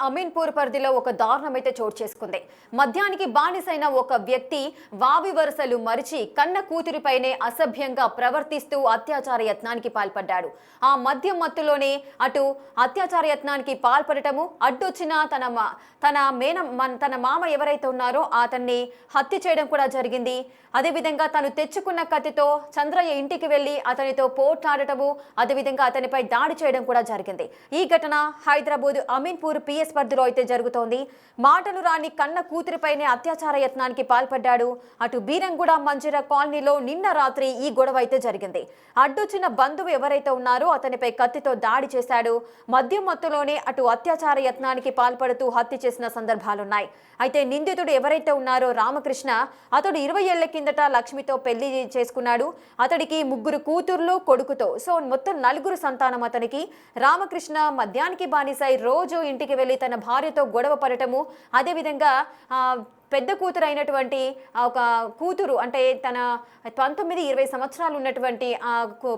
అమీన్పూర్ పరిధిలో ఒక దారుణం అయితే చోటు చేసుకుంది. మద్యానికి బానిసైన ఒక వ్యక్తి వావి వరుసలు మరిచి కన్న కూతురిపైనే అసభ్యంగా ప్రవర్తిస్తూ అత్యాచార యత్నానికి పాల్పడ్డాడు. ఆ మద్యం మత్తులోనే అటు అత్యాచార యత్నానికి పాల్పడటము, అడ్డొచ్చిన తన మామ ఎవరైతే ఉన్నారో అతన్ని హత్య చేయడం కూడా జరిగింది. అదేవిధంగా తను తెచ్చుకున్న కత్తితో చంద్రయ్య ఇంటికి వెళ్లి అతనితో పోట్లాడటము, అదేవిధంగా అతనిపై దాడి చేయడం కూడా జరిగింది. ఈ ఘటన హైదరాబాద్ అమీన్పూర్ పిఎస్ పరిధిలో అయితే జరుగుతోంది. మాటలు రాని కన్న కూతురిపైనే అత్యాచార యత్నానికి పాల్పడ్డాడు. అటు బీరంగూడ మంజిర కాలనీలో నిన్న రాత్రి ఈ గొడవ అయితే జరిగింది. అడ్డొచ్చిన బంధువు ఎవరైతే ఉన్నారో అతనిపై కత్తితో దాడి చేశాడు. మద్యం మత్తులోనే అటు అత్యాచార యత్నానికి పాల్పడుతూ హత్య చేసిన సందర్భాలున్నాయి. అయితే నిందితుడు ఎవరైతే ఉన్నారో రామకృష్ణ, అతడు 20 ఏళ్ల కిందట లక్ష్మితో పెళ్లి చేసుకున్నాడు. అతడికి 3 కూతుర్లు, కొడుకుతో మొత్తం 4 సంతానం అతనికి. రామకృష్ణ మద్యానికి బానిసై రోజు ఇంటికి వెళ్లి తన భార్యతో గొడవ పడటము, అదేవిధంగా పెద్ద కూతురు అయినటువంటి ఒక కూతురు అంటే తన 19-20 సంవత్సరాలు ఉన్నటువంటి ఆ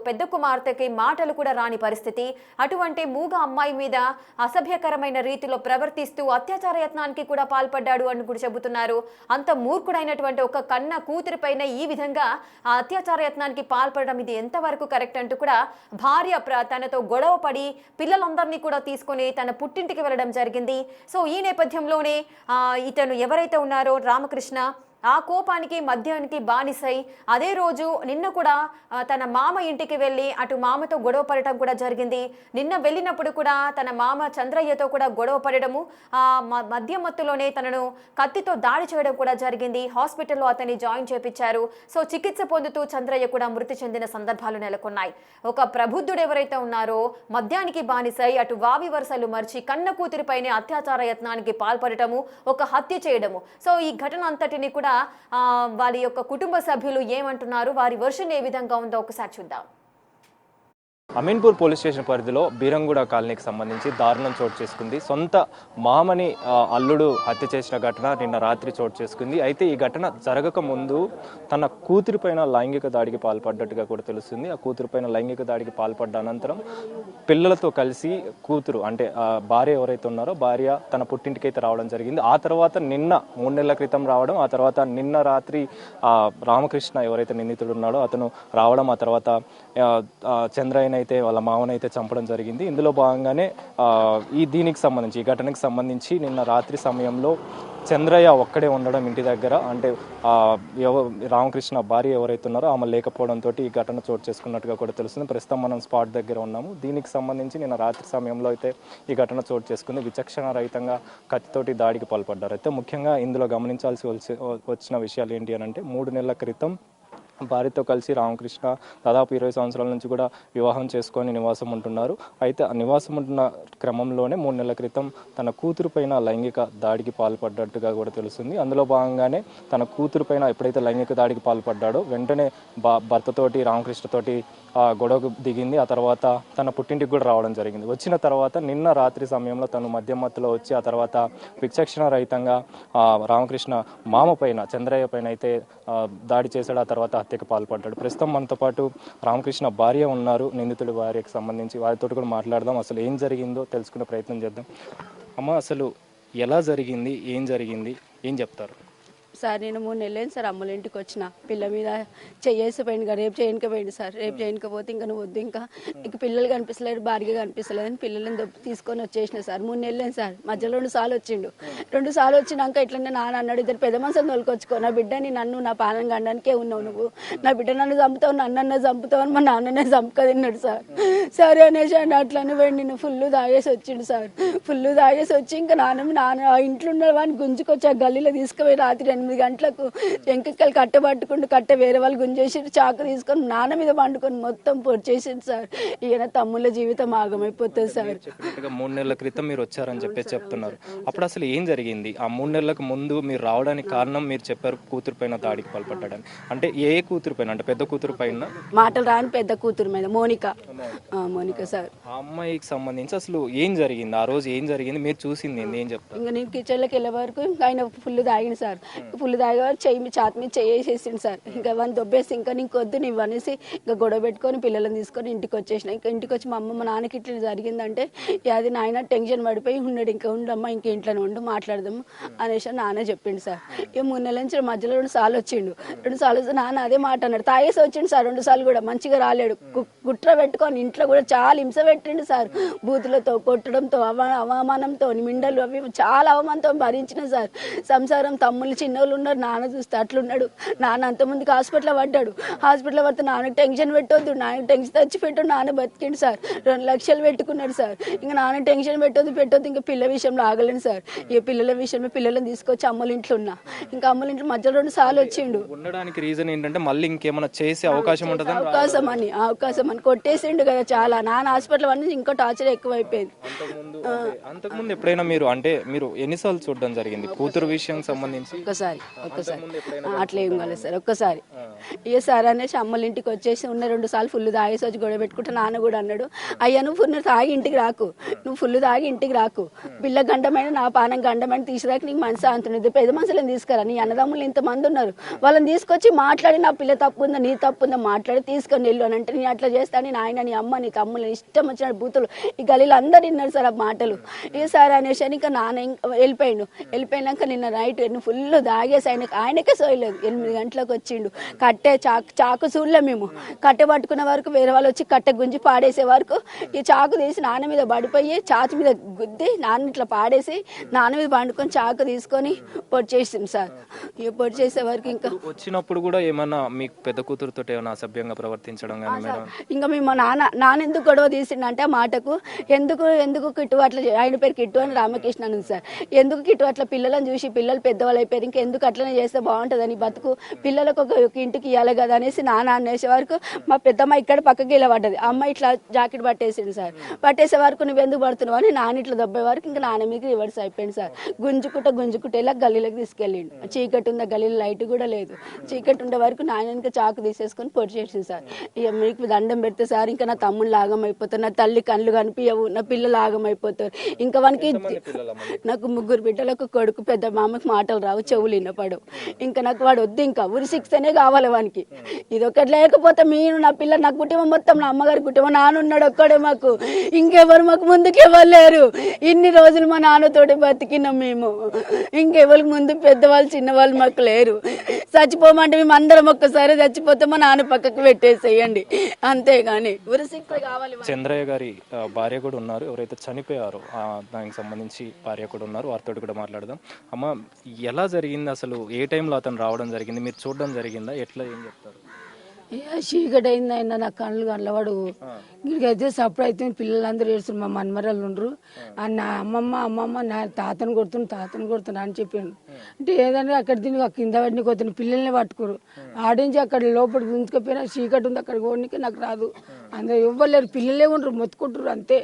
పెద్ద కుమార్తెకి మాటలు కూడా రాని పరిస్థితి. అటువంటి మూగ అమ్మాయి మీద అసభ్యకరమైన రీతిలో ప్రవర్తిస్తూ అత్యాచార యత్నానికి కూడా పాల్పడ్డాడు అని కూడా చెబుతున్నారు. అంత మూర్ఖుడైనటువంటి ఒక కన్న కూతురి పైన ఈ విధంగా ఆ అత్యాచార యత్నానికి పాల్పడడం ఇది ఎంతవరకు కరెక్ట్ అంటూ కూడా భార్య తనతో గొడవ పడి పిల్లలందరినీ కూడా తీసుకొని తన పుట్టింటికి వెళ్ళడం జరిగింది. సో ఈ నేపథ్యంలోనే ఇతను ఎవరైతే ఉన్నారో రామకృష్ణ ఆ కోపానికి మద్యానికి బానిసై అదే రోజు నిన్న కూడా తన మామ ఇంటికి వెళ్ళి అటు మామతో గొడవ పడటం కూడా జరిగింది. నిన్న వెళ్ళినప్పుడు కూడా తన మామ చంద్రయ్యతో కూడా గొడవ పడడము, మద్యం మత్తులోనే తనను కత్తితో దాడి చేయడం కూడా జరిగింది. హాస్పిటల్లో అతన్ని జాయిన్ చేపించారు. సో చికిత్స పొందుతూ చంద్రయ్య కూడా మృతి చెందిన సందర్భాలు నెలకొన్నాయి. ఒక ప్రబుద్ధుడు ఎవరైతే ఉన్నారో మద్యానికి బానిసై అటు వావి వరుసలు మర్చి కన్న కూతురిపైనే అత్యాచార యత్నానికి పాల్పడటము, ఒక హత్య చేయడము. సో ఈ ఘటన అంతటిని కూడా వారి యొక్క కుటుంబ సభ్యులు ఏమంటున్నారు, వారి వర్షన్ ఏ విధంగా ఉందో ఒకసారి చూద్దాం. అమీన్పూర్ పోలీస్ స్టేషన్ పరిధిలో బీరంగూడ కాలనీకి సంబంధించి దారుణం చోటు చేసుకుంది. సొంత మామని అల్లుడు హత్య చేసిన ఘటన నిన్న రాత్రి చోటు చేసుకుంది. అయితే ఈ ఘటన జరగక ముందు తన కూతురిపైన లైంగిక దాడికి పాల్పడ్డట్టుగా కూడా తెలుస్తుంది. ఆ కూతురిపైన లైంగిక దాడికి పాల్పడ్డ అనంతరం పిల్లలతో కలిసి కూతురు అంటే భార్య ఎవరైతే ఉన్నారో భార్య తన పుట్టింటికి అయితే రావడం జరిగింది. ఆ తర్వాత నిన్న 3 నెలల క్రితం రావడం, ఆ తర్వాత నిన్న రాత్రి రామకృష్ణ ఎవరైతే నిందితుడు ఉన్నాడో అతను రావడం, ఆ తర్వాత చంద్రయ్య అయితే వాళ్ళ మామనైతే చంపడం జరిగింది. ఇందులో భాగంగానే ఈ ఘటనకి సంబంధించి నిన్న రాత్రి సమయంలో చంద్రయ్య ఒక్కడే ఉండడం ఇంటి దగ్గర, అంటే రామకృష్ణ భార్య ఎవరైతే ఉన్నారో ఆమె లేకపోవడంతో ఈ ఘటన చోటు చేసుకున్నట్టుగా కూడా తెలుస్తుంది. ప్రస్తుతం మనం స్పాట్ దగ్గర ఉన్నాము. దీనికి సంబంధించి నిన్న రాత్రి సమయంలో అయితే ఈ ఘటన చోటు చేసుకుంది. విచక్షణ రహితంగా కత్తితోటి దాడికి పాల్పడ్డారు. అయితే ముఖ్యంగా ఇందులో గమనించాల్సి వచ్చిన విషయాలు ఏంటి అని అంటే 3 నెలల క్రితం భార్యతో కలిసి రామకృష్ణ దాదాపు 20 సంవత్సరాల నుంచి కూడా వివాహం చేసుకొని నివాసం ఉంటున్నారు. అయితే ఆ నివాసం ఉంటున్న క్రమంలోనే 3 నెలల క్రితం తన కూతురు పైన లైంగిక దాడికి పాల్పడ్డట్టుగా కూడా తెలుస్తుంది. అందులో భాగంగానే తన కూతురు పైన ఎప్పుడైతే లైంగిక దాడికి పాల్పడ్డాడో వెంటనే భర్తతోటి రామకృష్ణతోటి గొడవకు దిగింది. ఆ తర్వాత తన పుట్టింటికి కూడా రావడం జరిగింది. వచ్చిన తర్వాత నిన్న రాత్రి సమయంలో తను మద్యం మత్తులో వచ్చి ఆ తర్వాత విచక్షణ రహితంగా రామకృష్ణ మామ పైన చంద్రయ్య పైన అయితే దాడి చేశాడు. ఆ తర్వాత హత్యకు పాల్పడ్డాడు. ప్రస్తుతం మనతో పాటు రామకృష్ణ భార్య ఉన్నారు, నిందితుడి భార్యకు సంబంధించి. వారితో కూడా మాట్లాడదాం, అసలు ఏం జరిగిందో తెలుసుకునే ప్రయత్నం చేద్దాం. అమ్మ, అసలు ఎలా జరిగింది, ఏం జరిగింది, ఏం చెప్తారు? సార్ నేను 3 నెలలైంది సార్ అమ్మల ఇంటికి వచ్చిన. పిల్ల మీద చేయేసిపోయింది కదా, రేపు చేయకపోయింది సార్. రేపు చేయకపోతే ఇంకా నువ్వు వద్దు, ఇంకా నీకు పిల్లలు కనిపిస్తలేరు, భార్య కనిపిస్తలేదు అని పిల్లలను తీసుకొని వచ్చేసిన సార్. 3 నెలలైంది సార్. మధ్యలో 2 సార్లు వచ్చిండు. 2 సార్లు వచ్చినాక ఇట్లనే నాన్న అన్నాడు, ఇద్దరు పెద్ద మనసుని తోలుకొచ్చుకో, నా బిడ్డని నన్ను నా పాలన గండానికే ఉన్నావు, నువ్వు నా బిడ్డ నన్ను చంపుతావు, నన్ను చంపుతావు అని మా నాన్ననే చంపుక తిన్నాడు సార్. సరే అనేసి అండి అట్లనే పోయింది. నేను ఫుల్ తాగేసి వచ్చిండు సార్. ఫుల్ తాగేసి వచ్చి ఇంకా నాన్న ఇంట్లో ఉన్న వాడిని గుంజుకొచ్చి ఆ గల్లీలో తీసుకుపోయి రాత్రి 8 గంటలకు ఎంకెక్కలు కట్టబట్టుకుంటూ వేరే వాళ్ళు గుంజేసి చాకు తీసుకొని నాన్న మీద పండుకొని మొత్తం పొడిచేసింది సార్. ఈయన తమ్ముళ్ళ జీవితం ఆగమైపోతుంది సార్. 3 నెలల క్రితం మీరు వచ్చారని చెప్పేసి చెప్తున్నారు. అప్పుడు అసలు ఏం జరిగింది? ఆ 3 నెలలకు ముందు మీరు రావడానికి కారణం మీరు చెప్పారు, కూతురు పైన దాడికి పాల్పడ్డాడని. అంటే ఏ కూతురు పైన? అంటే పెద్ద కూతురు పైన? మాటలు రాని పెద్ద కూతురు మీద మోనిక సార్. ఆ అమ్మాయికి సంబంధించి అసలు ఏం జరిగింది? ఆ రోజు ఏం జరిగింది? మీరు చూసింది ఏం చెప్తారు? ఇంకా నేను కిచెన్లోకి వెళ్ళే వరకు ఆయన ఫుల్ తాగింది సార్. ఫుల్ తాగే చెయ్యి ఛాతి మీద చేసేసిండు సార్. ఇంకా అవన్నీ దొబ్బేసి ఇంకా నీకొద్దు నువ్వు అనేసి ఇంకా గొడవ పెట్టుకొని పిల్లలను తీసుకొని ఇంటికి వచ్చేసిన. ఇంకా ఇంటికి వచ్చి మా అమ్మ మా నాన్నకి ఇట్లా జరిగిందంటే అది నాయన టెన్షన్ పడిపోయి ఉన్నాడు. ఇంకా ఉండమ్మా ఇంక ఇంట్లోనే ఉండు మాట్లాడదాము అనేసి నాన్న చెప్పిండు సార్. ఇక 3 నెలల నుంచి మధ్యలో 2 సార్లు వచ్చిండు. 2 సార్లు నాన్న అదే మాట అన్నాడు. తాగేసి వచ్చిండు సార్ 2 సార్లు కూడా మంచిగా రాలేడు. కుట్ర పెట్టుకొని ఇంట్లో కూడా చాలా హింస పెట్టిండు సార్. బూతులతో కొట్టడంతో అవమానంతో మిండలు అవి చాలా అవమానంతో భరించిన సార్. సంసారం తమ్ముళ్ళు చిన్నోళ్ళు ఉన్నారు. నాన్న చూస్తే అట్లున్నాడు. నాన్న అంతమందికి హాస్పిటల్ పడ్డాడు. హాస్పిటల్ పడితే నాన్నకి టెన్షన్ పెట్టొద్దు, నాన్నకి టెన్షన్ తెచ్చిపెట్టు. నాన్న బతికిండు సార్. 2 లక్షలు పెట్టుకున్నాడు సార్. ఇంకా నాన్న టెన్షన్ పెట్టొద్దు ఇంకా పిల్లల విషయంలో ఆగలేను సార్. ఇక పిల్లల విషయంలో పిల్లలను తీసుకొచ్చి అమ్మల ఇంట్లో ఉన్నా. ఇంకా అమ్మల ఇంట్లో మధ్యలో 2 సార్లు వచ్చిండు. ఉండడానికి రీజన్ ఏంటంటే మళ్ళీ ఇంకేమైనా చేసే అవకాశం ఉంటుంది. అవకాశం అని కొట్టేసిండు కదా చాలా. నాన్న హాస్పిటల్ అన్నీ ఇంకో టార్చర్ ఎక్కువైపోయింది. అంతకుముందు ఎప్పుడైనా మీరు ఎన్నిసార్లు చూడడం జరిగింది కూతురు విషయం సంబంధించి? ఒక్కసారి అట్లా ఏం కాలేదు సార్. ఒక్కసారి ఇక సార్ అనేసి అమ్మల ఇంటికి వచ్చేసి ఉన్న 2 సార్లు ఫుల్ తాగేసి వచ్చి గొడవ పెట్టుకుంటే నాన్న కూడా అన్నాడు, అయ్యా నువ్వు ఫుల్ తాగి ఇంటికి రాకు, నువ్వు ఫుల్ తాగి ఇంటికి రాకు, పిల్ల గండమైన నా పానం గండమైన తీసుకురాక నీకు మనసు అంటున్నది. పెద్ద మనుషులను తీసుకురా, నీ అన్నదమ్ములు ఇంతమంది ఉన్నారు, వాళ్ళని తీసుకొచ్చి మాట్లాడి నా పిల్ల తప్పు ఉందా నీ తప్పు ఉందా మాట్లాడి తీసుకొని వెళ్ళు అని అంటే, నేను అట్లా చేస్తాను నీ నాయన నీ అమ్మ నీ తమ్ముళ్ళు ఇష్టం వచ్చిన బూతులు ఈ గలీలు అందరు విన్నారు సార్ ఆ మాటలు. ఇక సార్ అనేసి ఇంకా నాన్న వెళ్ళిపోయినాక నిన్న నైట్ ఫుల్ తాగేసి ఆయనకే సోయలేదు. 8 గంటలకు వచ్చిండు. కట్టే చాకు చూడలే మేము. కట్టె పట్టుకునే వరకు వేరే వాళ్ళు వచ్చి కట్టె గుంజి పాడేసే వరకు ఈ చాకు తీసి నాన్న మీద పడిపోయి ఛాతి మీద గుద్ది నాన్న ఇట్లా పాడేసి నాన్న మీద పండుకొని చాకు తీసుకొని పొడి చేసింది సార్. ఇక పొడి చేసే వరకు ఇంకా వచ్చినప్పుడు కూడా ఏమన్నా మీకు పెద్ద కూతురుతో ఏమైనా అసభ్యంగా ప్రవర్తించడం ఇంకా మేము నాన్న ఎందుకు గొడవ తీసిండంటే ఆ మాటకు ఎందుకు కిట్టు అట్లా ఆయన పేరు కిట్టు అని రామకృష్ణ అని సార్. ఎందుకు కిట్టు అట్లా పిల్లలను చూసి పిల్లలు పెద్దవాళ్ళు అయిపోయారు ఇంకా ఎందుకు అట్లనే చేస్తే బాగుంటుందని బతుకు పిల్లలకు ఒక ఇంటికి ఇవ్వాలి కదా అనేసి నాన్న అనేసే వరకు మా పెద్దమ్మ ఇక్కడ పక్కకి ఇలా పడ్డది. అమ్మ ఇట్లా జాకెట్ పట్టేసింది సార్. పట్టేసే వరకు నువ్వు ఎందుకు పడుతున్నావు అని నాన్న ఇట్లా దెబ్బే వరకు ఇంకా నాన్న మీకు రివర్స్ అయిపోయింది సార్. గుంజుకుంటే ఇలా గల్లీలోకి తీసుకెళ్ళిండు. చీకటి ఉన్న గల్లీలో లైట్ కూడా లేదు. చీకటి ఉండే వరకు నాయన ఇంకా చాకు తీసేసుకొని పొడి చేసింది సార్. ఇక మీకు దండం పెడితే సార్ ఇంకా నా తమ్ముళ్ళు లాగం అయిపోతారు, నా తల్లి కళ్ళు కనిపించవు, నా పిల్లలు లాగం అయిపోతారు. ఇంకా వానికి నాకు 3 బిడ్డలకు కొడుకు, పెద్ద మామకి మాటలు రావు, చెవులు వినపడవు. ఇంకా నాకు వాడు వద్దు, ఇంకా ఉరి శిక్షనే కావాలి వానికి. ఇది ఒకటి లేకపోతే మీరు నా పిల్ల నా కుటుంబం మొత్తం నా అమ్మగారి కుటుంబం నాన్నున్నాడు ఒక్కడే మాకు, ఇంకెవరు మాకు ముందుకు ఇవ్వలేరు. ఇన్ని రోజులు మా నాన్నతోటి బతికినాం మేము. ఇంకెవరికి ముందు పెద్దవాళ్ళు చిన్నవాళ్ళు మాకు లేరు. చచ్చిపోమంటే మేము అందరం ఒక్కసారి చచ్చిపోతే మా నాన్న పక్కకు పెట్టేసేయండి అంతేగాని ఉరి శిక్ష కావాలి. చంద్రయ్య గారి భార్య కూడా ఉన్నారు, ఎవరైతే చనిపోయారో దానికి సంబంధించి భార్య కూడా ఉన్నారు, వారితో కూడా మాట్లాడదాం. అమ్మ ఎలా జరిగింది అసలు, ఏ టైంలో అతను రావడం జరిగింది, మీరు చూడడం జరిగిందా, ఎట్లా ఏం చెప్తారు? చీకటి అయింది ఆయన నా కళ్ళు కళ్ళవాడు ఇక్కడికైతే సప్పుడు అయితే పిల్లలందరూ ఏడుస్తారు. మా మన్మరాలు ఉండరు నా అమ్మమ్మ నా తాతను కొడుతున్నా అని చెప్పాను. అంటే ఏదన్నా అక్కడ తిని కింద పడిని కొత్త పిల్లల్ని పట్టుకోరు. ఆడించి అక్కడ లోపలికి ఉంచుకపోయినా చీకటి ఉంది అక్కడికి ఓడికి నాకు రాదు. అందరూ ఇవ్వలేరు, పిల్లలే ఉండరు మొత్తుకుంటారు అంతే.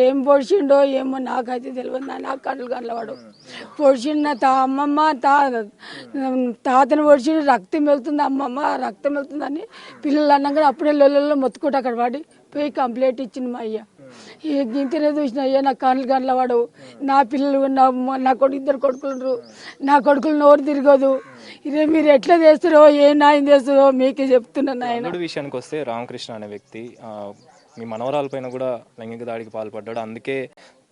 ఏం పొడిచిండో ఏమో నాకైతే తెలియదు. నా కళ్ళు కళ్ళవాడు పొడిచిండు. నా అమ్మమ్మ తాతను పొడిచిండు, రక్తం వెళ్తుంది అమ్మమ్మ రక్తం వెళ్తుంది అని పిల్లలు అన్నాక అప్పుడే లొల్లలో మొత్తుకుంటూ అక్కడ పడి పోయి కంప్లైంట్ ఇచ్చింది మా అయ్య. ఇంతనే చూసిన అయ్యా నా కళ్ళు కళ్ళవాడు, నా పిల్లలు నా కొడుకు 2 కొడుకులు, నా కొడుకులు నోరు తిరగదు, ఇదే మీరు ఎట్లా చేస్తారో ఏ న్యాయం చేస్తారో మీకే చెప్తున్నాను. ఆయన విషయానికి వస్తే రామకృష్ణ అనే వ్యక్తి మీ మనవరాల పైన కూడా లైంగిక దాడికి పాల్పడ్డాడు, అందుకే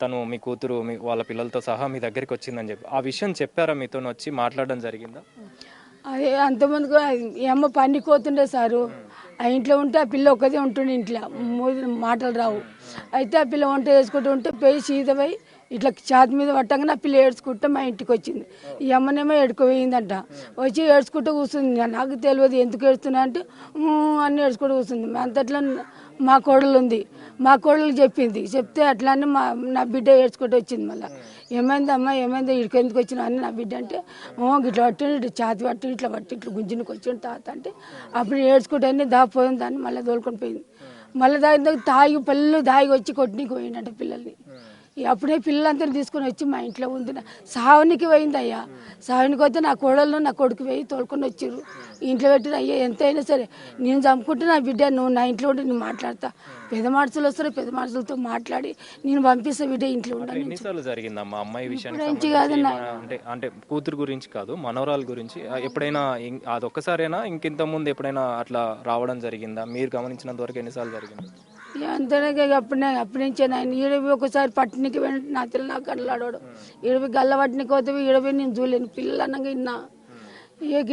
తను మీ కూతురు వాళ్ళ పిల్లలతో సహా మీ దగ్గరికి వచ్చిందని చెప్పి ఆ విషయం చెప్పారా, మీతో వచ్చి మాట్లాడడం జరిగిందా? అదే అంతమందికి ఏమో పని కోతుండే సారు. ఆ ఇంట్లో ఉంటే ఆ పిల్ల ఒక్కదే ఉంటుండే, ఇంట్లో మాటలు రావు. అయితే ఆ పిల్ల వంట వేసుకుంటూ ఉంటే పోయి సీతపోయి ఇట్లా ఛాతి మీద పట్టంగా నా పిల్ల ఏడ్చుకుంటే మా ఇంటికి వచ్చింది. ఈ అమ్మనేమో ఏడుకోపోయిందంట. వచ్చి ఏడ్చుకుంటూ కూర్చుంది. నాకు తెలియదు ఎందుకు ఏడుస్తున్నా అంటే అన్నీ ఏడ్చుకుంటూ కూర్చుంది. అంతట్లో మా కోడలు ఉంది, మా కోడలు చెప్తే అట్లానే నా బిడ్డ ఏడ్చుకుంటూ వచ్చింది. మళ్ళీ ఏమైందమ్మా ఏమైందో ఇక్కడికి ఎందుకు వచ్చినా అని నా బిడ్డ అంటే ఇట్లా పట్టిండు ఛాతి పట్టి ఇట్లా గుంజునికి వచ్చిండు తాత అంటే అప్పుడు ఏడ్చుకుంటే దాపోయింది. దాన్ని మళ్ళీ తోలుకొని పోయింది. మళ్ళీ తాగి పళ్ళు దాగి వచ్చి కొట్టినీకి పోయిండంట పిల్లల్ని. అప్పుడే పిల్లలంతా తీసుకొని వచ్చి మా ఇంట్లో ఉంది సావనికి పోయింది అయ్యా. సావనికి పోతే నా కోడళ్ళు నా కొడుకు పోయి తోలుకొని వచ్చారు. ఇంట్లో పెట్టిన అయ్యా ఎంతైనా సరే నేను చంపుకుంటే నా బిడ్డ నువ్వు నా ఇంట్లో ఉండి నేను మాట్లాడతా. పెద్ద మనుషులు వస్తారు, పెద్ద మనుషులతో మాట్లాడి నేను పంపిస్తా బిడ్డ ఇంట్లో ఉండాలి. ఎన్నిసార్లు జరిగిందమ్మా అమ్మాయి విషయానికి? అంటే కూతురు గురించి కాదు, మనవరాల గురించి ఎప్పుడైనా అదొక్కసారైనా ఇంకింత ముందు ఎప్పుడైనా అట్లా రావడం జరిగిందా? మీరు గమనించినంత వరకు ఎన్నిసార్లు జరిగింది? అంతనే అప్పటి నుంచే ఆయన ఈడవి ఒకసారి పట్టినకి నా పిల్ల నాకు కళ్ళాడాడు. ఈడవి గల్ల పట్టినకి పోతే ఈడవి నేను చూడలేను. పిల్లలు అన్నగా విన్నా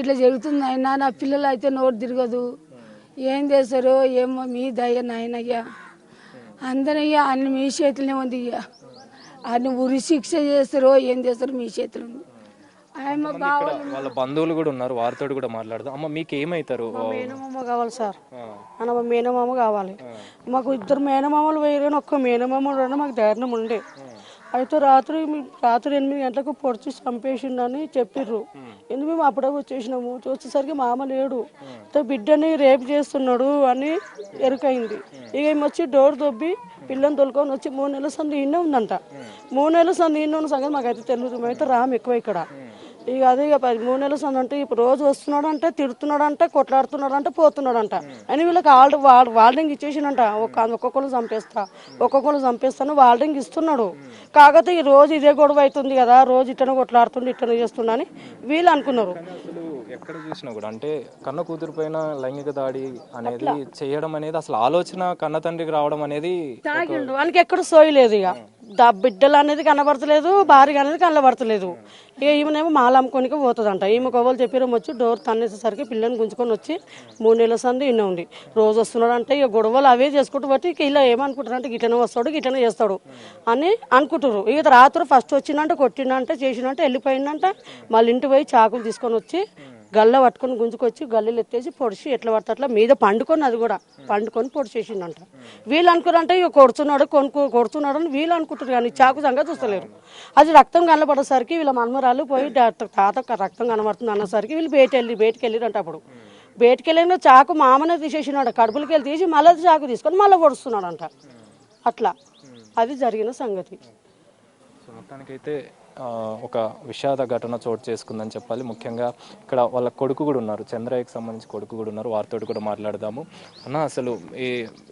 ఇట్లా జరుగుతుంది అయినా నా పిల్లలు అయితే నోరు తిరగదు. ఏం చేస్తారో ఏమో మీ దయ నాయనయ్యా. అందరయ్యా అన్ని మీ చేతులనే ఉంది. ఇయ్యా అన్ని ఉరి శిక్ష చేస్తారో ఏం చేస్తారో మీ చేతులు ఉంది. వాళ్ళ బంధువులు కూడా ఉన్నారు, వారితో కూడా మాట్లాడదాం. అమ్మ మీకు ఏమైతారు? మేనమామ కావాలి సార్, అన్న మా మేనమామ కావాలి. మాకు ఇద్దరు మేనమామలు వేయగానే ఒక్క మేనమామ మాకు ధైర్యం ఉండే. అయితే రాత్రి 8 గంటలకు పొడిచి చంపేసిండని చెప్పిర్రు. ఎందుకు మేము అప్పుడే వచ్చేసినాము. వచ్చేసరికి మామ లేడు, బిడ్డని రేపు చేస్తున్నాడు అని ఎరుకైంది. ఇక వచ్చి డోర్ దొబ్బి పిల్లని తోలుకొని వచ్చి 3 నెలల సంది ఈయనే ఉందంట. 3 నెలల సంది ఈయన ఉన్న సంగతి మాకైతే తెలియదు. మేమైతే రాము ఎక్కువ ఇక్కడ. ఇక అదే ఇక 3 నెలల సంది అంటే ఇప్పుడు రోజు వస్తున్నాడు అంటే, తిడుతున్నాడు అంటే, కొట్లాడుతున్నాడు అంటే, పోతున్నాడు అంట. అని వీళ్ళకి వార్నింగ్ ఇచ్చేసినంట. ఒక్కొక్కరు చంపేస్తాను వార్నింగ్ ఇస్తున్నాడు. కాకపోతే ఈ రోజు ఇదే గొడవ అవుతుంది కదా, రోజు ఇట్టనే కొట్లాడుతుండే ఇట్టనే చేస్తున్నా అని వీళ్ళు అనుకున్నారు. ఎక్కడ చూసినా కూడా అంటే కన్న కూతురు పైన లైంగిక దాడి అనేది చేయడం అనేది అసలు ఆలోచన కన్న తండ్రికి రావడం అనేది తాగిండు. వానికి ఎక్కడ సోయలేదు. ఇక బిడ్డలు అనేది కనబడతలేదు, భార్య అనేది కనబడతలేదు. ఇక ఈమెనేమో మాల అమ్ముకోనికి పోతుందంట. ఈమె కొవ్వలు చెప్పిన వచ్చి డోర్ తన్నేసేసరికి పిల్లని గుంజుకొని వచ్చి 3 నెలల సంది ఇన్న ఉంది. రోజు వస్తున్నాడు అంటే ఇక గొడవలు అవే చేసుకుంటూ బట్టి ఇక ఇలా ఏమనుకుంటారంటే గిట్లనే వస్తాడు గిట్లనే చేస్తాడు అని అనుకుంటారు. ఇక రాత్రి ఫస్ట్ వచ్చిందంటే కొట్టిందంటే చేసిందంటే వెళ్ళిపోయిందంట. మళ్ళీ ఇంటి పోయి చాకులు తీసుకొని వచ్చి గల్ల పట్టుకొని గుంజుకొచ్చి గల్లలు ఎత్తేసి పొడిచి ఎట్లా పడితే అట్లా మీద పండుకొని, అది కూడా పండుకొని పొడిచేసిండంట. వీళ్ళు అనుకున్నారంటే ఇక కొడుతున్నాడు అని వీళ్ళు అనుకుంటారు కానీ చాకు సంగతి చూస్తలేరు. అది రక్తం కనబడేసరికి వీళ్ళ మన్మరాలు పోయి తాత రక్తం కనబడుతుంది అన్నసరికి వీళ్ళు బయటికి వెళ్ళిరంట. అప్పుడు బయటికి వెళ్ళిన చాకు మామనే తీసేసినాడు. కడుపులకి వెళ్ళి తీసి మళ్ళీ చాకు తీసుకొని మళ్ళీ పొడుస్తున్నాడంట. అట్లా అది జరిగిన సంగతి. మొత్తానికైతే ఒక విషాద ఘటన చోటు చేసుకుందని చెప్పాలి. ముఖ్యంగా ఇక్కడ వాళ్ళ కొడుకు కూడా ఉన్నారు, చంద్రయ్యకి సంబంధించి కొడుకు కూడా ఉన్నారు, వారితో కూడా మాట్లాడదాము. అన్న అసలు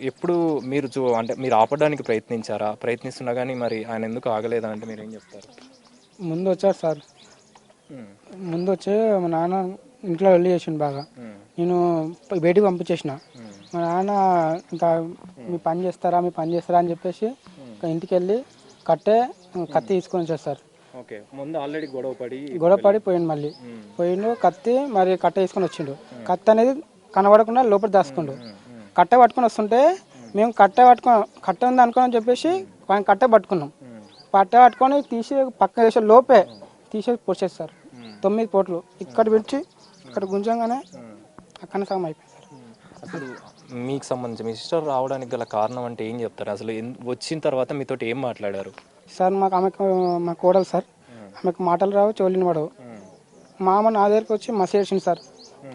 ఎప్పుడు మీరు అంటే మీరు ఆపడానికి ప్రయత్నిస్తున్నా కానీ మరి ఆయన ఎందుకు ఆగలేదని అంటే మీరు ఏం చెప్తారు? ముందు వచ్చారు సార్, ముందు వచ్చి మా నాన్న ఇంట్లో వెళ్ళి చేసిండు బాగా. నేను బయటికి పంపించేసిన. మా నాన్న ఇంకా మీ పని చేస్తారా అని చెప్పేసి ఇంటికి వెళ్ళి కత్తి తీసుకొని వచ్చారు సార్. గొడవ పడి పోయిండు. మళ్ళీ పోయిండు, కత్తి మరి కట్ట తీసుకొని వచ్చిండు. కత్తి అనేది కనబడకుండా లోపల దాచుకుండు. కట్ట పట్టుకొని వస్తుంటే మేము కట్ట ఉంది అనుకుని చెప్పేసి కట్ట పట్టుకున్నాం. పట్టుకొని తీసి పక్కన వేసే లోపే తీసేసి పొడిచేస్తారు. 9 పోట్లు ఇక్కడ విడిచి ఇక్కడ గుంజంగానే అక్కడ సగం అయిపోయింది సార్. అసలు మీకు సంబంధించి మీ సిస్టర్ రావడానికి గల కారణం అంటే ఏం చెప్తారు? అసలు వచ్చిన తర్వాత మీతో ఏం మాట్లాడారు సార్? మా కోడలు సార్, ఆమెకు మాటలు రావు, చెవులిని పడవు. మా అమ్మ నా దగ్గరికి వచ్చి మస్తు ఏడ్చింది సార్.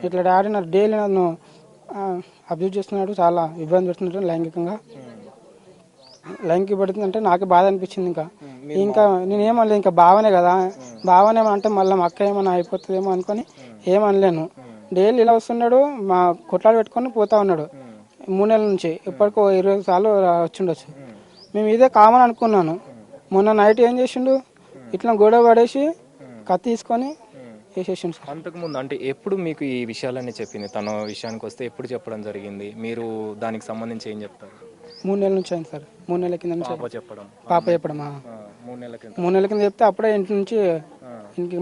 ఇట్లా డాడీ నా డైలీ నన్ను అబ్జర్వ్ చేస్తున్నాడు, చాలా ఇబ్బంది పెడుతున్నాడు లైంగిక పడుతుందంటే నాకు బాధ అనిపించింది. ఇంకా నేనేమనలేదు, ఇంకా బావనే కదా, బావనే అంటే మళ్ళీ మా అక్క ఏమన్నా అయిపోతుందేమో అనుకొని ఏమనలేను. డైలీ ఇలా వస్తున్నాడు, మా కొట్లాలు పెట్టుకొని పోతా ఉన్నాడు 3 నెలల నుంచి. ఇప్పటికో 20 సార్లు వచ్చిండొచ్చు. మేము ఇదే కామన్ అనుకున్నాను. మొన్న నైట్ ఏం చేసిండు, ఇట్లా గొడవ పడేసి కత్తి తీసుకొని వేసేసిండు సార్. అంతకుముందు అంటే ఎప్పుడు మీకు ఈ విషయాలన్నీ చెప్పింది? తన విషయానికి వస్తే ఎప్పుడు చెప్పడం జరిగింది? మీరు దానికి సంబంధించి ఏం చెప్తారు? 3 నెలల నుంచి అయింది సార్. 3 నెలల కింద నుంచి పాప చెప్పడం 3 నెలల కింద చెప్తే అప్పుడే ఇంటి నుంచి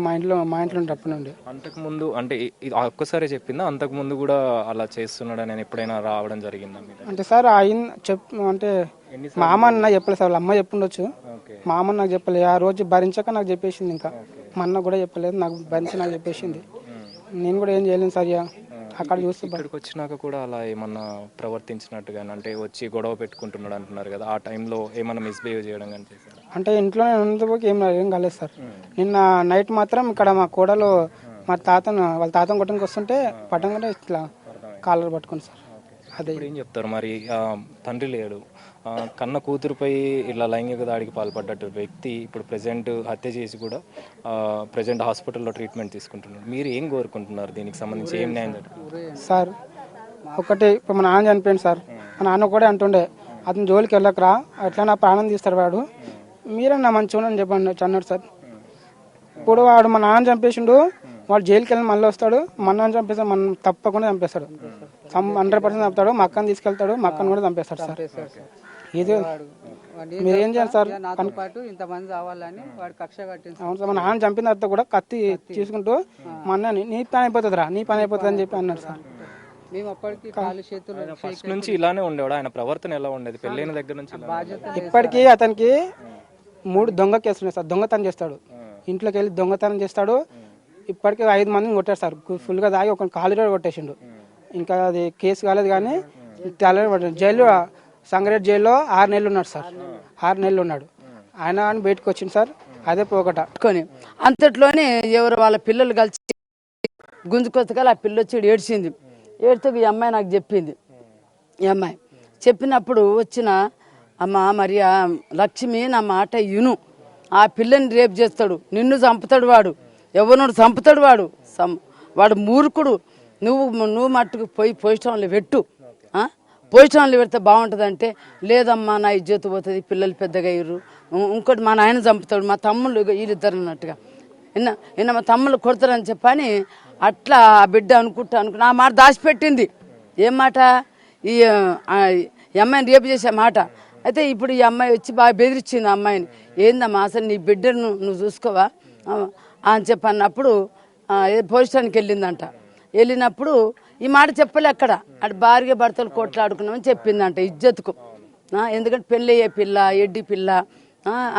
మా ఇంట్లో ఉంటే అప్పటి నుండి. అంతకుముందు అంటే ఒక్కసారి చెప్పిందా? అంతకుముందు కూడా అలా చేస్తున్నాడు అని ఎప్పుడైనా రావడం జరిగిందా? అంటే సార్ అంటే మా అమ్మ నాకు చెప్పలేదు సార్, వాళ్ళ అమ్మ చెప్పుండొచ్చు. మా అమ్మ నాకు చెప్పలేదు. ఆ రోజు భరించాక నాకు చెప్పేసింది. ఇంకా మా అన్న కూడా చెప్పలేదు, నాకు భరించి నాకు చెప్పేసింది. నేను కూడా ఏం చేయలేను సార్. అక్కడ చూస్తే ఇక్కడికి వచ్చినాక కూడా అలా ఏమన్నా ప్రవర్తించినట్టుగా అంటే వచ్చి గొడవ పెట్టుకుంటున్నాడు అంటున్నారు కదా, ఆ టైంలో ఏమన్నా మిస్బిహేవ్ చేయడం కానీ చేశారు? అంటే ఇంట్లో ఉన్నంతవరకు ఏం కాలేదు సార్. నిన్న నైట్ మాత్రం ఇక్కడ మా కోడలు వాళ్ళ తాతను కొట్టడానికి వస్తుంటే పట్టంగా ఇట్లా కాలర్ పట్టుకుని సార్. అదే ఇప్పుడు ఏం చెప్తారు మరి? తండ్రి లేడు, కన్న కూతురుపై ఇలా లైంగిక దాడికి పాల్పడ్డ వ్యక్తి ఇప్పుడు ప్రెజెంట్ హత్య చేసి కూడా ప్రెజెంట్ హాస్పిటల్లో ట్రీట్మెంట్ తీసుకుంటున్నారు. మీరు ఏం కోరుకుంటున్నారు? దీనికి సంబంధించి ఏం న్యాయం జరుగుతుంది? సార్ ఒకటి ఇప్పుడు మా నాన్న చనిపోయింది సార్. మా నాన్న కూడా అంటుండే అతను జోలికి వెళ్ళకరా, అట్లా నా ప్రాణం తీస్తారు వాడు, మీరన్నా మంచిగా అని చెప్పండి అన్నాడు సార్. ఇప్పుడు వాడు మా నాన్న చంపేసిండు, వాడు జైలుకి వెళ్ళి మళ్ళీ వస్తాడు, మా నాన్న చంపేస్తాడు, మనం తప్పకుండా చంపేస్తాడు, 100% చంపుతాడు. మా అక్కని తీసుకెళ్తాడు, మా అక్కని కూడా చంపేస్తాడు సార్. ఇది మీరేం చేయాలి సార్? ఇంతమంది కావాలని వాడు కక్ష కట్టింది. అవును సార్, మా నాన్న చంపిన తర్వాత కూడా కత్తి తీసుకుంటూ మా అన్నని నీ పని అయిపోతుందిరా, నీ పని అయిపోతుంది అని చెప్పి అన్నాడు సార్. మేము అప్పటికి కాలు చేతులు ఫస్ట్ నుంచి ఇలానే ఉండేవాడు? ఆయన ప్రవర్తన ఎలా ఉండేది పెళ్ళైన దగ్గర నుంచి? ఇప్పటికీ అతనికి 3 దొంగ కేసులు ఉన్నాయి సార్. దొంగతనం చేస్తాడు, ఇంట్లోకి వెళ్ళి దొంగతనం చేస్తాడు. ఇప్పటికీ 5 మందిని కొట్టాడు సార్. ఫుల్గా తాగి ఒక కాలు కొట్టేసిండు. ఇంకా అది కేసు కాలేదు కానీ జైలు సంగారెడ్డి జైల్లో 6 నెలలు ఉన్నాడు సార్. 6 నెలలు ఉన్నాడు ఆయన, కానీ బయటకు వచ్చింది సార్. అదే పోకట కొని అంతట్లోనే ఎవరు వాళ్ళ పిల్లలు కలిసి గుంజుకొత్తగా ఆ పిల్ల వచ్చి ఏడ్చింది. ఏడితే ఈ అమ్మాయి నాకు చెప్పింది. ఈ అమ్మాయి చెప్పినప్పుడు వచ్చిన అమ్మ మరి ఆ లక్ష్మి నా మాట ఇను, ఆ పిల్లని రేపు చేస్తాడు, నిన్ను చంపుతాడు వాడు, ఎవరినోడు చంపుతాడు వాడు, వాడు మూర్ఖుడు, నువ్వు మట్టుకు పోయి పొజిషన్లో పెట్టు, పొజిషన్లో పెడితే బాగుంటుంది అంటే, లేదమ్మా నా ఇజ్జత్ పోతుంది, పిల్లలు పెద్దగా అయ్యారు, ఇంకోటి మా నాయన చంపుతాడు, మా తమ్ముళ్ళు వీళ్ళిద్దరు అన్నట్టుగా నిన్న మా తమ్ముళ్ళు కొడతారని చెప్పని అట్లా ఆ బిడ్డ అనుకుంటా ఆ మాట దాచిపెట్టింది. ఏం మాట? ఈ అమ్మాయిని రేపు చేసే మాట. అయితే ఇప్పుడు ఈ అమ్మాయి వచ్చి బాగా బెదిరించింది ఆ అమ్మాయిని. ఏందమ్మా అసలు నీ బిడ్డను నువ్వు చూసుకోవా అని చెప్పన్నప్పుడు పోలీస్ స్టేషన్కి వెళ్ళిందంట. వెళ్ళినప్పుడు ఈ మాట చెప్పలే అక్కడ, అటు భార్య భర్తలు కొట్లాడుకున్నామని చెప్పిందంట ఇజ్జత్కు. ఎందుకంటే పెళ్ళి అయ్యే పిల్ల, ఎడ్డి పిల్ల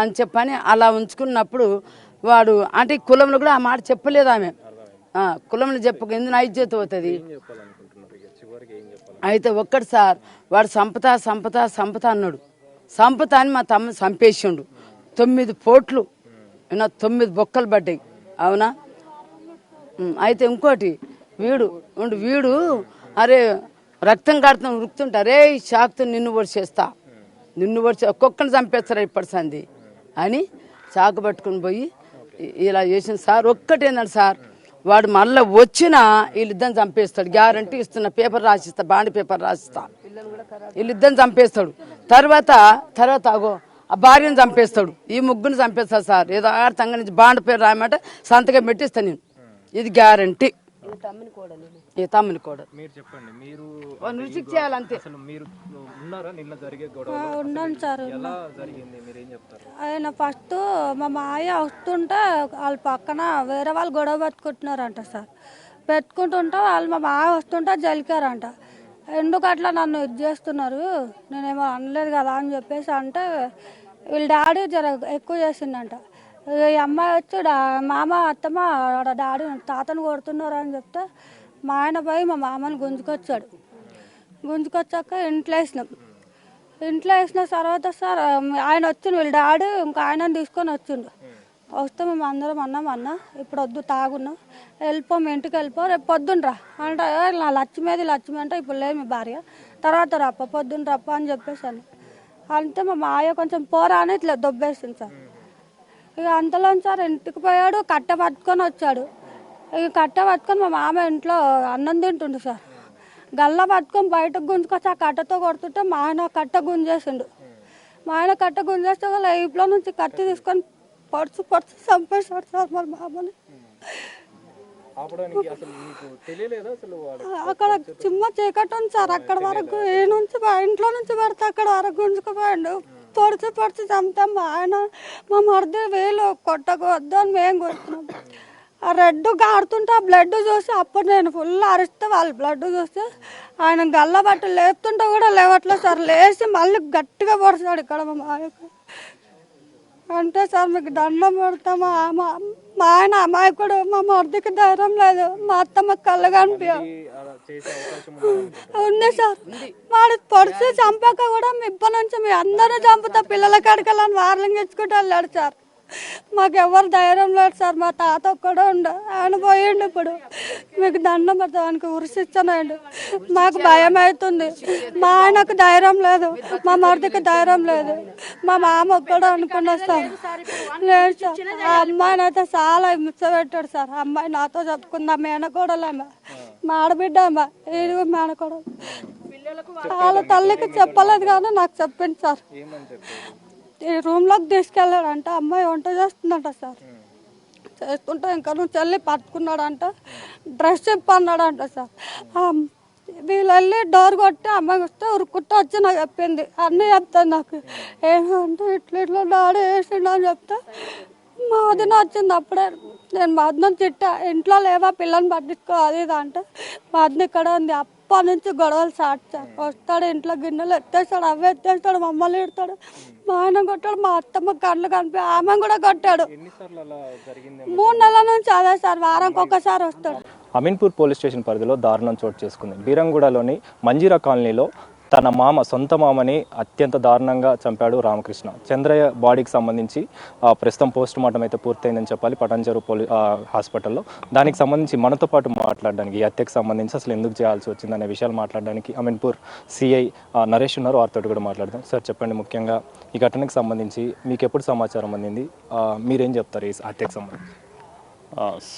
అని చెప్పని అలా ఉంచుకున్నప్పుడు వాడు అంటే కులంలో కూడా ఆ మాట చెప్పలేదు ఆమె. కులంలో చెప్పక ఎందుకు నా ఇజ్జత్ అవుతుంది. అయితే ఒక్కటి సార్, వాడు సంపత అన్నాడు. సంపత అని మా తమ్ముడు చంపేసిండు. 9 పోట్లు 9 బొక్కలు పడ్డాయి. అవునా? అయితే ఇంకోటి వీడు అరే రక్తం కాడుతాం ఉరుకుతుంటా, అరే షాక్తో నిన్ను చేస్తా, ఒక్కొక్కరిని చంపేస్తారా ఇప్పటి సంది అని చాకు పట్టుకుని పోయి ఇలా చేసిన సార్. ఒక్కటి ఏంటంటే సార్, వాడు మళ్ళీ వచ్చినా వీళ్ళిద్దరిని చంపేస్తాడు, గ్యారంటీ ఇస్తున్నా, పేపర్ రాసిస్తా, బాండ్ పేపర్ రాసిస్తా, వీళ్ళిద్దరిని చంపేస్తాడు. తర్వాత అగో ఆ భార్యను చంపేస్తాడు, ఈ ముగ్గురిని చంపేస్తాడు సార్. ఏదో ఆర్థంగా నుంచి బాండ్ పేరు రాయమంటే సంతకం పెట్టిస్తాను నేను, ఇది గ్యారంటీ. ఈ తమ్ముని కూడా మీరు చెప్పండి, మీరు రుచికి చేయాలంతే. అసలు మీరు ఉన్నారా నిన్న జరిగే గొడవ? ఉన్నాను సార్. ఎలా జరిగింది మీరేం చెప్తారు? ఆయన ఫస్ట్ మా మాయ వస్తుంటే వాళ్ళ పక్కన వేరే వాళ్ళు గొడవ పెట్టుకుంటున్నారంట సార్. పెట్టుకుంటుంటే వాళ్ళు మా మాయ వస్తుంటే జలికారంట. ఎందుకు అట్లా నన్ను ఇది చేస్తున్నారు, నేనేమో అనలేదు కదా అని చెప్పేసి అంటే వీళ్ళ డాడీ ఎక్కువ చేసిందంట. ఈ అమ్మాయి వచ్చి మామ అత్తమ్మ డాడీ తాతను కొడుతున్నారు అని చెప్తే మా ఆయన పోయి మా మామని గుంజుకొచ్చాడు. గుంజుకొచ్చాక ఇంట్లో వేసిన తర్వాత సార్ ఆయన వచ్చిండు, వీళ్ళ డాడీ ఇంకా ఆయనని తీసుకొని వచ్చిండు. వస్తే మేము అందరం అన్న ఇప్పుడు వద్దు, తాగున్నాం, వెళ్ళిపో, మీ ఇంటికి వెళ్ళిపో, రేపు పొద్దున్నరా అంటే నా లక్ష్మి అంటే ఇప్పుడు లేదు మీ భార్య, తర్వాత రప్ప పొద్దున్న రప్ప అని చెప్పేసాను. అంతే మా మాయ కొంచెం పోరా అని ఇట్లా దొబ్బేసింది సార్. ఇక అంతలో సార్ ఇంటికి పోయాడు, కట్ట పట్టుకొని వచ్చాడు. ఇక కట్ట పట్టుకొని మా మామ ఇంట్లో అన్నం తింటుండు సార్. గల్ల పట్టుకొని బయటకు గుంజుకొచ్చి ఆ కట్టతో కొడుతుంటే మా ఆయన కట్ట గుంజేసిండు. మా ఆయన కట్ట గుంజేస్తే వాళ్ళ ఇంట్లో నుంచి కత్తి తీసుకొని పొడుచు చంపేశాడు సార్ మా మామని. అక్కడ చిమ్మ చీకటి ఉంది సార్, అక్కడ వరకు ఏ నుంచి ఇంట్లో నుంచి పడితే అక్కడ వరకు గుంజుకుపోయాడు. పొడిచి చంపుతాం. మా ఆయన మా మరిది వేలు కొట్టకూడదు అని మేము కొడుతున్నాం. ఆ రెడ్ గాడుతుంటే ఆ బ్లడ్ చూసి అప్పుడు నేను ఫుల్ అరిస్తే వాళ్ళు బ్లడ్ చూస్తే ఆయన గల్ల బట్టి లేపుతుంటే కూడా లేవట్లేదు సార్. లేచి మళ్ళీ గట్టిగా పొడిచాడు ఇక్కడ మా మాయకు. అంటే సార్ మీకు దండం పెడతామా, మా ఆయన అమాయకుడు, మా మరిదికి ధైర్యం లేదు, మా అత్తమ్మ కళ్ళు కనిపించ ఉంది సార్. వాడు పొడిచి చంపాక కూడా మీ ఇప్పటి నుంచి మీ అందరూ చంపుతా పిల్లల కడకలని వార్లింగ్ ఇచ్చుకుంటూ వెళ్ళాడు సార్. మాకు ఎవరు ధైర్యం లేదు సార్. మా తాత ఒక్కడే ఉండు, ఆయన పోయిండు. ఇప్పుడు మీకు దండం పెడతాం, ఆయనకి ఉరిసిచ్చనండి. మాకు భయం అవుతుంది. మా ఆయనకు ధైర్యం లేదు, మా మరిదికి ధైర్యం లేదు. మా మామ ఒక్కడే అనుకున్నా సార్. లేదు సార్, ఆ అమ్మాయిని అయితే చాలా హింస పెట్టాడు సార్. ఆ అమ్మాయి నాతో చెప్పుకుందా, మేనకోడలమ్మ, మా ఆడబిడ్డ అమ్మ, ఏడుగు మేనకోడలు. వాళ్ళ తల్లికి చెప్పలేదు కానీ నాకు చెప్పింది సార్. ఈ రూమ్లోకి తీసుకెళ్ళాడంట, అమ్మాయి వంట చేస్తుందంట సార్. చేస్తుంటే ఇంకా నువ్వు చెల్లి పట్టుకున్నాడంట, డ్రెస్ చెప్పన్నాడంట సార్. వీళ్ళు వెళ్ళి డోర్ కొట్టి అమ్మాయి వస్తే ఉరుక్కుంటూ వచ్చి నాకు చెప్పింది. అన్నీ చెప్తాను నాకు. ఏమంటే ఇట్లా డాడీ వేసిండు అని చెప్తే మా వదిన వచ్చింది. అప్పుడే నేను మా వదిన తిట్టా, ఇంట్లో లేవా పిల్లని పట్టించుకో అది ఇది అంటే, మా వదిన ఇక్కడ ఉంది. అప్పటి నుంచి గొడవలు స్టార్ట్ సార్. వస్తాడు, ఇంట్లో గిన్నెలు ఎత్తేస్తాడు, అవి ఎత్తేస్తాడు, మమ్మల్ని ఇడతాడు, మా ఆయన కొట్టాడు, మా అత్తమ్మ కళ్ళు కనిపి ఆమె కూడా కొట్టాడు. 3 నెలల నుంచి అదే సార్, వారానికి ఒక్కసారి వస్తాడు. అమీన్పూర్ పోలీస్ స్టేషన్ పరిధిలో దారుణం చోటు చేసుకుంది. బీరంగూడలోని మంజీరా కాలనీలో తన సొంత మామని అత్యంత దారుణంగా చంపాడు రామకృష్ణ. చంద్రయ్య బాడీకి సంబంధించి ప్రస్తుతం పోస్ట్ మార్టం అయితే పూర్తయిందని చెప్పాలి పటాన్చెరు హాస్పిటల్లో. దానికి సంబంధించి మనతో పాటు మాట్లాడడానికి, ఈ హత్యకు సంబంధించి అసలు ఎందుకు చేయాల్సి వచ్చిందనే విషయాలు మాట్లాడడానికి అమీన్పూర్ సిఐ నరేష్ ఉన్నారు. వారితో కూడా మాట్లాడదాం. సార్ చెప్పండి, ముఖ్యంగా ఈ ఘటనకు సంబంధించి మీకు ఎప్పుడు సమాచారం అందింది, మీరేం చెప్తారు ఈ హత్యకు సంబంధించి?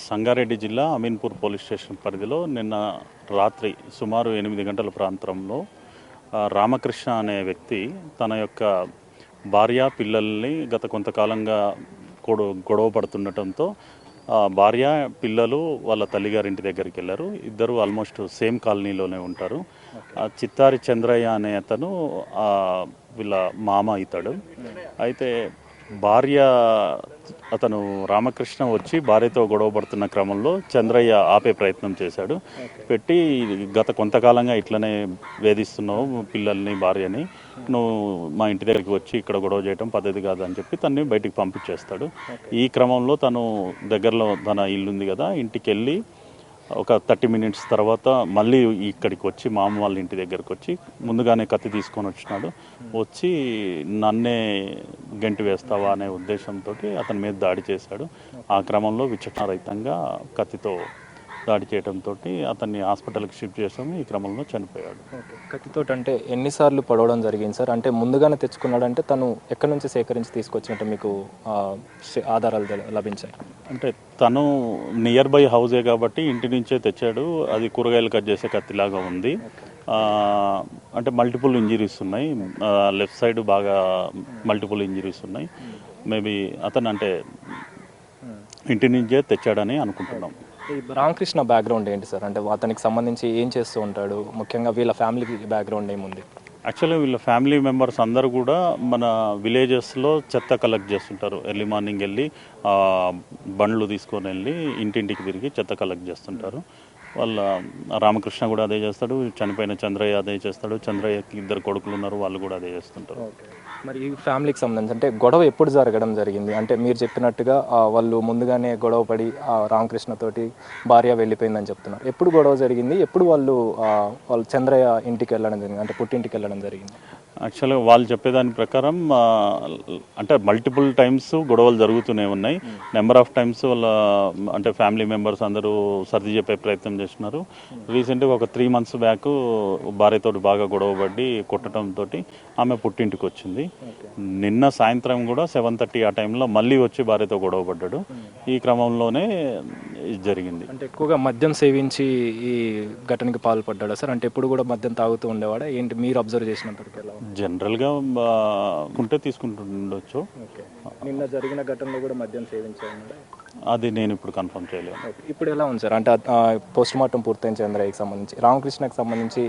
సంగారెడ్డి జిల్లా అమీన్పూర్ పోలీస్ స్టేషన్ పరిధిలో నిన్న రాత్రి సుమారు 8 గంటల ప్రాంతంలో రామకృష్ణ అనే వ్యక్తి తన యొక్క భార్య పిల్లల్ని గత కొంతకాలంగా గొడవ పడుతుండటంతో భార్య పిల్లలు వాళ్ళ తల్లిగారింటి దగ్గరికి వెళ్ళారు. ఇద్దరు ఆల్మోస్ట్ సేమ్ కాలనీలోనే ఉంటారు. చిత్తారి చంద్రయ్య అనే అతను వీళ్ళ మామ అవుతాడు. అయితే భార్య అతను రామకృష్ణ వచ్చి భార్యతో గొడవ పడుతున్న క్రమంలో చంద్రయ్య ఆపే ప్రయత్నం చేశాడు. పెట్టి గత కొంతకాలంగా ఇట్లనే వేధిస్తున్నావు పిల్లల్ని, భార్యని, నువ్వు మా ఇంటి దగ్గరికి వచ్చి ఇక్కడ గొడవ చేయడం పద్ధతి కాదని చెప్పి తనని బయటికి పంపించేస్తాడు. ఈ క్రమంలో తను దగ్గరలో తన ఇల్లుంది కదా, ఇంటికి వెళ్ళి ఒక 30 మినిట్స్ తర్వాత మళ్ళీ ఇక్కడికి వచ్చి మామ వాళ్ళ ఇంటి దగ్గరకు వచ్చి ముందుగానే కత్తి తీసుకొని వచ్చినాడు. వచ్చి నన్నే గెంటి వేస్తావా అనే ఉద్దేశంతో అతని మీద దాడి చేశాడు. ఆ క్రమంలో విచక్షణారహితంగా కత్తితో దాడి చేయడంతో అతన్ని హాస్పిటల్కి షిఫ్ట్ చేసాము. ఈ క్రమంలో చనిపోయాడు. కత్తితో అంటే ఎన్నిసార్లు పడవడం జరిగింది సార్? అంటే ముందుగానే తెచ్చుకున్నాడంటే తను ఎక్కడి నుంచి సేకరించి తీసుకొచ్చినట్టు మీకు ఆధారాలు లభించాయి? అంటే తను నియర్ బై హౌసే కాబట్టి ఇంటి నుంచే తెచ్చాడు. అది కూరగాయలు కట్ చేసే కత్తిలాగా ఉంది. అంటే మల్టిపుల్ ఇంజరీస్ ఉన్నాయి. లెఫ్ట్ సైడ్ బాగా మల్టిపుల్ ఇంజరీస్ ఉన్నాయి. మేబీ అతను అంటే ఇంటి నుంచే తెచ్చాడని అనుకుంటున్నాం. ఈ రామకృష్ణ బ్యాక్గ్రౌండ్ ఏంటి సార్? అంటే అతనికి సంబంధించి ఏం చేస్తూ ఉంటాడు? ముఖ్యంగా వీళ్ళ ఫ్యామిలీకి బ్యాక్గ్రౌండ్ ఏముంది? యాక్చువల్గా వీళ్ళ ఫ్యామిలీ మెంబర్స్ అందరూ కూడా మన విలేజెస్లో చెత్త కలెక్ట్ చేస్తుంటారు. ఎర్లీ మార్నింగ్ వెళ్ళి బండ్లు తీసుకొని వెళ్ళి ఇంటింటికి తిరిగి చెత్త కలెక్ట్ చేస్తుంటారు. వాళ్ళ రామకృష్ణ కూడా అదే చేస్తాడు, చనిపోయిన చంద్రయ్య అదే చేస్తాడు. చంద్రయ్యకి 2 కొడుకులు ఉన్నారు, వాళ్ళు కూడా అదే చేస్తుంటారు. మరి ఈ ఫ్యామిలీకి సంబంధించి అంటే గొడవ ఎప్పుడు జరగడం జరిగింది? అంటే మీరు చెప్పినట్టుగా వాళ్ళు ముందుగానే గొడవ పడి రామకృష్ణతోటి భార్య వెళ్ళిపోయిందని చెప్తున్నారు. ఎప్పుడు గొడవ జరిగింది? ఎప్పుడు వాళ్ళు చంద్రయ్య ఇంటికి వెళ్ళడం జరిగింది, అంటే పుట్టింటికి వెళ్ళడం జరిగింది? యాక్చువల్గా వాళ్ళు చెప్పేదాని ప్రకారం అంటే మల్టిపుల్ టైమ్స్ గొడవలు జరుగుతూనే ఉన్నాయి. నెంబర్ ఆఫ్ టైమ్స్ వాళ్ళ అంటే ఫ్యామిలీ మెంబర్స్ అందరూ సర్ది చెప్పే ప్రయత్నం చేస్తున్నారు. రీసెంట్గా ఒక 3 months బ్యాక్ భార్యతో బాగా గొడవ పడి కొట్టడంతో ఆమె పుట్టింటికి వచ్చింది. నిన్న సాయంత్రం కూడా 7:30 ఆ టైంలో మళ్ళీ వచ్చి భార్యతో గొడవ పడ్డాడు. ఈ క్రమంలోనే జరిగింది. అంటే ఎక్కువగా మద్యం సేవించి ఈ ఘటనకి పాల్పడ్డాడు సార్? అంటే ఎప్పుడు కూడా మద్యం తాగుతూ ఉండేవాడా ఏంటి మీరు అబ్జర్వ్ చేసినంతవరకు? ఎలా జనరల్గా ఉంటే తీసుకుంటుండొచ్చు. నిన్న జరిగిన ఘటనలో కూడా మద్యం సేవించాడు? అది నేను ఇప్పుడు కన్ఫర్మ్ చేయలేను. ఇప్పుడు ఎలా ఉంది సార్? అంటే పోస్ట్ మార్టం పూర్తయిన చంద్రయ్యకి సంబంధించి, రామకృష్ణకి సంబంధించి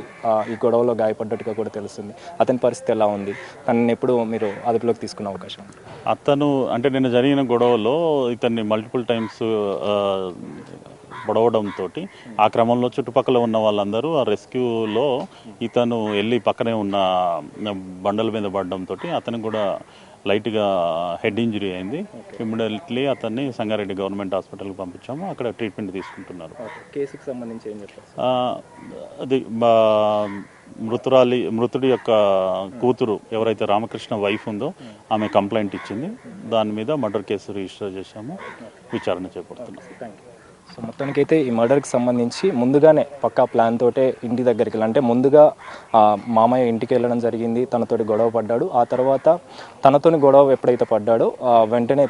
ఈ గొడవలో గాయపడ్డట్టుగా కూడా తెలుస్తుంది. అతని పరిస్థితి ఎలా ఉంది? తనని ఎప్పుడు మీరు అదుపులోకి తీసుకునే అవకాశం? అతను అంటే నిన్న జరిగిన గొడవలో ఇతన్ని మల్టిపుల్ టైమ్స్ పొడవడంతో ఆ క్రమంలో చుట్టుపక్కల ఉన్న వాళ్ళందరూ ఆ రెస్క్యూలో ఇతను వెళ్ళి పక్కనే ఉన్న బండల మీద పడడంతో అతనికి కూడా లైట్గా హెడ్ ఇంజరీ అయింది. ఇమ్మీడియట్లీ అతన్ని సంగారెడ్డి గవర్నమెంట్ హాస్పిటల్కి పంపించాము. అక్కడ ట్రీట్మెంట్ తీసుకుంటున్నారు. కేసుకి సంబంధించి ఏం చెప్తారు? అది మృతుడి యొక్క కూతురు ఎవరైతే రామకృష్ణ వైఫ్ ఉందో ఆమె కంప్లైంట్ ఇచ్చింది. దాని మీద మర్డర్ కేసు రిజిస్టర్ చేశాము, విచారణ చేపడుతున్నాం. సో మొత్తానికైతే ఈ మర్డర్కి సంబంధించి ముందుగానే పక్కా ప్లాన్ తోటే ఇంటి దగ్గరికి అంటే ముందుగా మామయ్య ఇంటికి వెళ్ళడం జరిగింది, తనతోటి గొడవ పడ్డాడు. ఆ తర్వాత తనతోని గొడవ ఎప్పుడైతే పడ్డాడో వెంటనే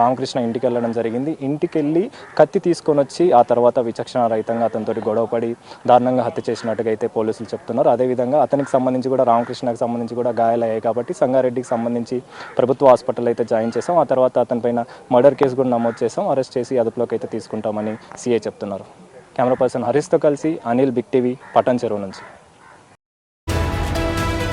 రామకృష్ణ ఇంటికి వెళ్ళడం జరిగింది. ఇంటికి వెళ్ళి కత్తి తీసుకొని వచ్చి ఆ తర్వాత విచక్షణ రహితంగా అతనితోటి గొడవపడి దారుణంగా హత్య చేసినట్టుగా అయితే పోలీసులు చెప్తున్నారు. అదేవిధంగా అతనికి సంబంధించి కూడా రామకృష్ణకి సంబంధించి కూడా గాయాలయ్యాయి కాబట్టి సంగారెడ్డికి సంబంధించి ప్రభుత్వ హాస్పిటల్ అయితే జాయిన్ చేసాం. ఆ తర్వాత అతనిపైన మర్డర్ కేసు కూడా నమోదు చేసాం, అరెస్ట్ చేసి అదుపులోకి అయితే తీసుకుంటామని సిఐ చెప్తున్నారు. కెమెరా పర్సన్ హరీష్తో కలిసి అనిల్, బిగ్ టీవీ, పటాన్ చెరువు నుంచి.